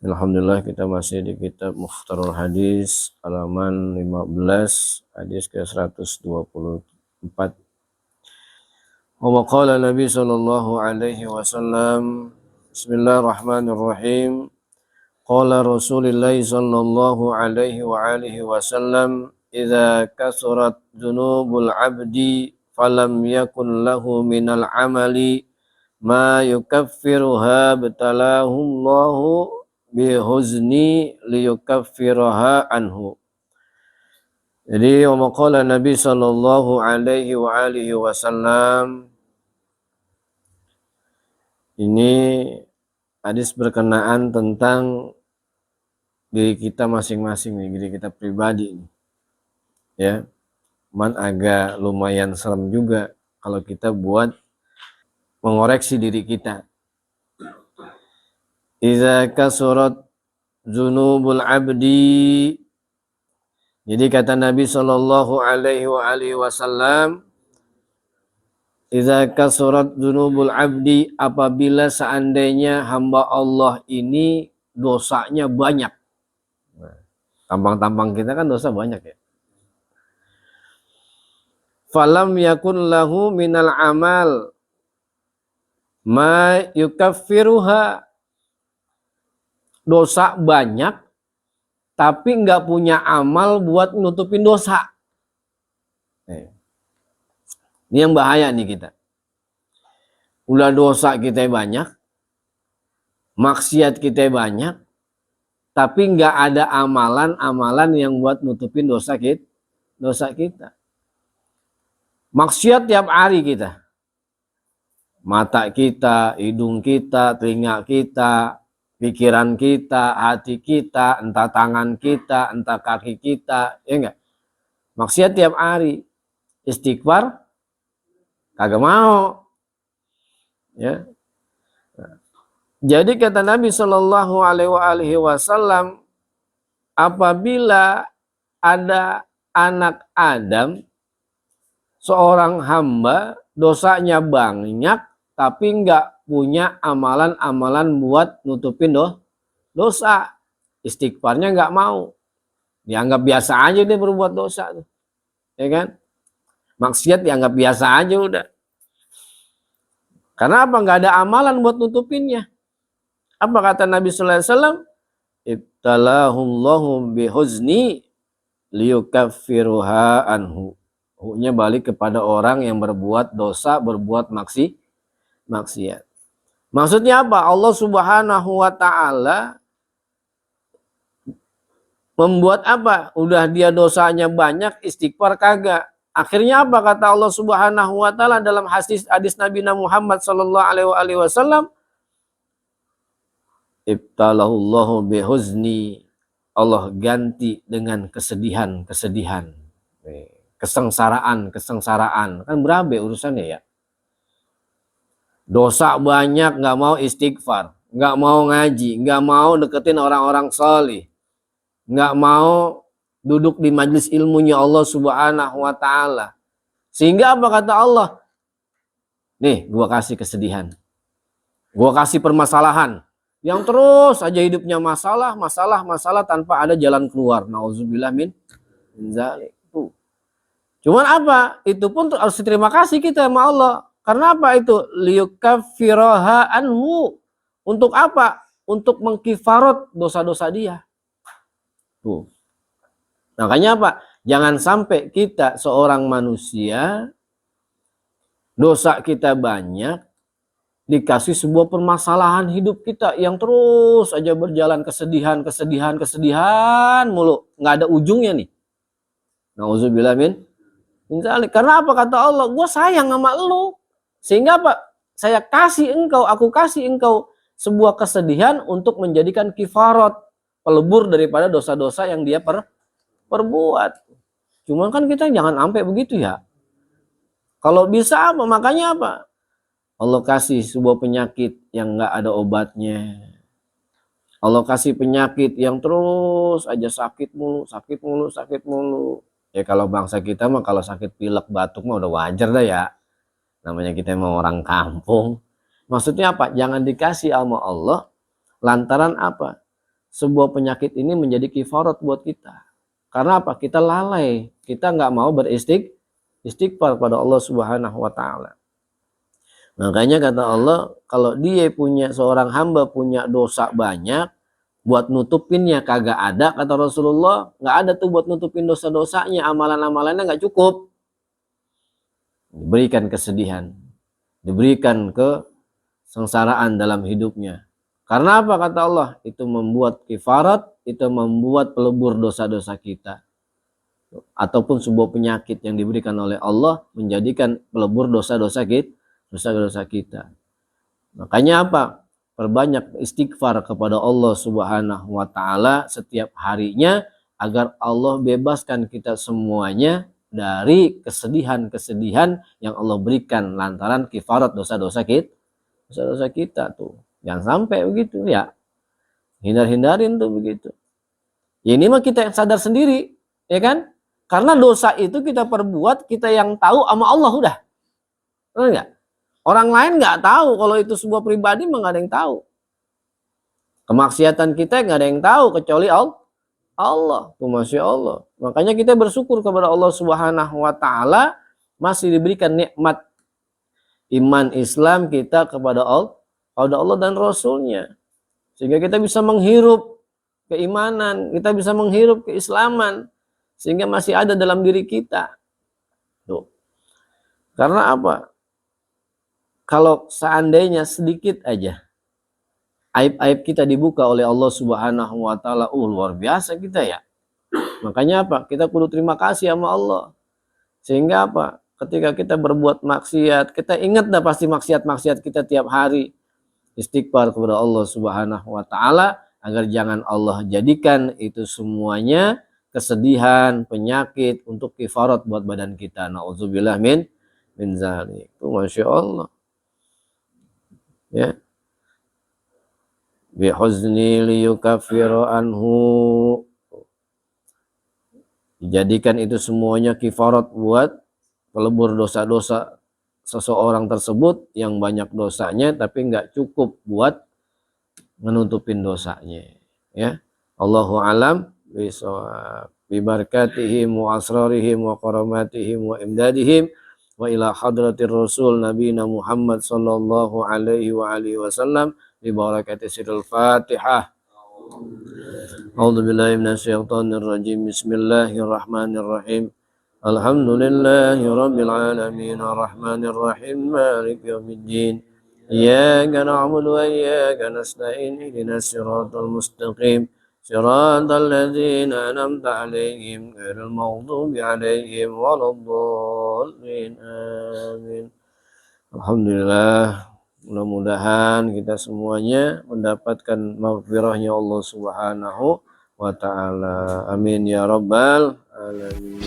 Alhamdulillah kita masih di kitab Mukhtarul Hadis halaman 15 hadis ke 124. Wa qala Nabi sallallahu alaihi wasallam Bismillahirrahmanirrahim. Qala Rasulullah sallallahu alaihi wa alihi wasallam idza kasurat dzunubul 'abdi falam yakun lahu minal 'amali ma yukaffiruha batalahu Allahu bihuzni liyukaffiraha anhu. Jadi qala Nabi sallallahu alaihi wa alihi wasallam, ini hadis berkenaan tentang diri kita masing-masing nih, diri kita pribadi nih. Ya. Agak lumayan serem juga kalau kita buat mengoreksi diri kita. Iza kasurat dzunubul abdi. Jadi kata Nabi sallallahu alaihi wasallam, iza kasurat dzunubul abdi, apabila seandainya hamba Allah ini dosanya banyak. Tampang-tampang kita kan dosa banyak ya. Falam yakun lahu minal amal ma yukaffiruha. Dosa banyak, tapi nggak punya amal buat nutupin dosa. Ini yang bahaya nih kita. Udah dosa kita banyak, maksiat kita banyak, tapi nggak ada amalan-amalan yang buat nutupin dosa kita. Maksiat tiap hari kita. Mata kita, hidung kita, telinga kita, pikiran kita, hati kita, entah tangan kita, entah kaki kita, ya enggak? Maksiat tiap hari. Istighfar kagak mau. Ya. Jadi kata Nabi sallallahu alaihi wasallam, apabila ada anak Adam, seorang hamba dosanya banyak tapi enggak punya amalan-amalan buat nutupin dosa. Istighfarnya nggak mau. Dianggap biasa aja dia berbuat dosa tuh. Ya kan? Maksiat dianggap biasa aja udah. Karena apa? Nggak ada amalan buat nutupinnya. Apa kata Nabi sallallahu alaihi wasallam? Ibtalahullahu bihuzni liyukaffiruha anhu. Hukumnya balik kepada orang yang berbuat dosa, berbuat maksiat. Maksudnya apa? Allah Subhanahu wa taala membuat apa? Udah dia dosanya banyak, istighfar kagak. Akhirnya apa kata Allah Subhanahu wa taala dalam hadis Nabi Muhammad sallallahu alaihi wasallam? Ibtalahullahu bihuzni. Allah ganti dengan kesedihan. Kesengsaraan. Kan berabe urusannya ya. Dosa banyak, nggak mau istighfar, nggak mau ngaji, nggak mau deketin orang-orang salih, nggak mau duduk di majelis ilmunya Allah Subhanahu wa taala. Sehingga apa kata Allah? Nih, gua kasih kesedihan. Gua kasih permasalahan yang terus aja hidupnya masalah tanpa ada jalan keluar. Nauzubillah min zalik. Cuman apa? Itu pun harus terima kasih kita sama Allah. Karena apa itu? Liyukaffiraha anhu. Untuk apa? Untuk mengkifarot dosa-dosa dia. Tuh. Makanya apa? Jangan sampai kita seorang manusia, dosa kita banyak, dikasih sebuah permasalahan hidup kita yang terus aja berjalan kesedihan mulu. Nggak ada ujungnya nih. Nauzubillah min zalik. Karena apa kata Allah? Gue sayang sama lu. Sehingga apa? Aku kasih engkau sebuah kesedihan untuk menjadikan kifarat, pelebur daripada dosa-dosa yang dia perbuat. Cuman kan kita jangan sampai begitu ya. Kalau bisa apa? Makanya apa? Allah kasih sebuah penyakit yang nggak ada obatnya. Allah kasih penyakit yang terus aja sakit mulu. Ya kalau bangsa kita mah kalau sakit pilek batuk mah udah wajar dah ya. Namanya kita mau orang kampung. Maksudnya apa? Jangan dikasih sama Allah lantaran apa? sebuah penyakit ini menjadi kifarat buat kita. Karena apa? Kita lalai, kita nggak mau beristighfar pada Allah Subhanahu wa taala. Makanya kata Allah, kalau dia punya, seorang hamba punya dosa banyak, buat nutupinnya kagak ada, kata Rasulullah, nggak ada tuh buat nutupin dosa-dosanya, amalan-amalannya nggak cukup. Diberikan kesedihan, diberikan kesengsaraan dalam hidupnya. Karena apa kata Allah? Itu membuat kifarat, itu membuat pelebur dosa-dosa kita. Ataupun sebuah penyakit yang diberikan oleh Allah menjadikan pelebur dosa-dosa kita. Makanya apa? Perbanyak istighfar kepada Allah Subhanahu wa taala setiap harinya agar Allah bebaskan kita semuanya dari kesedihan-kesedihan yang Allah berikan lantaran kifarat dosa-dosa kita tuh. Jangan sampai begitu ya. Hindarin tuh begitu. Ya ini mah kita yang sadar sendiri, ya kan? Karena dosa itu kita perbuat, kita yang tahu sama Allah udah. Enggak? Orang lain nggak tahu, kalau itu sebuah pribadi mah nggak ada yang tahu. Kemaksiatan kita nggak ada yang tahu kecuali Allah. Tuh Masya Allah. Makanya kita bersyukur kepada Allah Subhanahu wa taala masih diberikan nikmat iman Islam kita kepada Allah dan Rasulnya. Sehingga kita bisa menghirup keimanan, kita bisa menghirup keislaman. Sehingga masih ada dalam diri kita. Tuh. Karena apa? Kalau seandainya sedikit aja aib-aib kita dibuka oleh Allah Subhanahu wa taala, luar biasa kita ya. Makanya apa? Kita kudu terima kasih sama Allah. Sehingga apa? Ketika kita berbuat maksiat, kita ingat dah pasti maksiat-maksiat kita tiap hari. Istighfar kepada Allah Subhanahu wa taala agar jangan Allah jadikan itu semuanya kesedihan, penyakit untuk kifarat buat badan kita. Nauzubillah min zalik. Itu Masya Allah. Ya. Bihuzni liyukaffiru anhu, dijadikan itu semuanya kifarat buat pelebur dosa-dosa seseorang tersebut yang banyak dosanya tapi nggak cukup buat menutupin dosanya, ya. Allahu alam bisawab, bi barakatihim wa asrarihim wa karamatihim wa imdadihim wa ila hadratir rasul nabiyina Muhammad sallallahu alaihi wa alihi wasallam bi barakati sirril Fatihah. A'udzu billahi minasyaitonir rajim. Bismillahirrahmanirrahim. Alhamdulillahi rabbil alamin arrahmanir rahim maliki yaumiddin. Iyyaka na'budu wa iyyaka nasta'in ihdinas siratal mustaqim siratal ladzina an'amta 'alaihim ghairil maghdubi 'alaihim waladdallin. Amin. Alhamdulillah. Mudah-mudahan kita semuanya mendapatkan maghfirahnya Allah Subhanahu wa ta'ala. Amin ya rabbal alamin.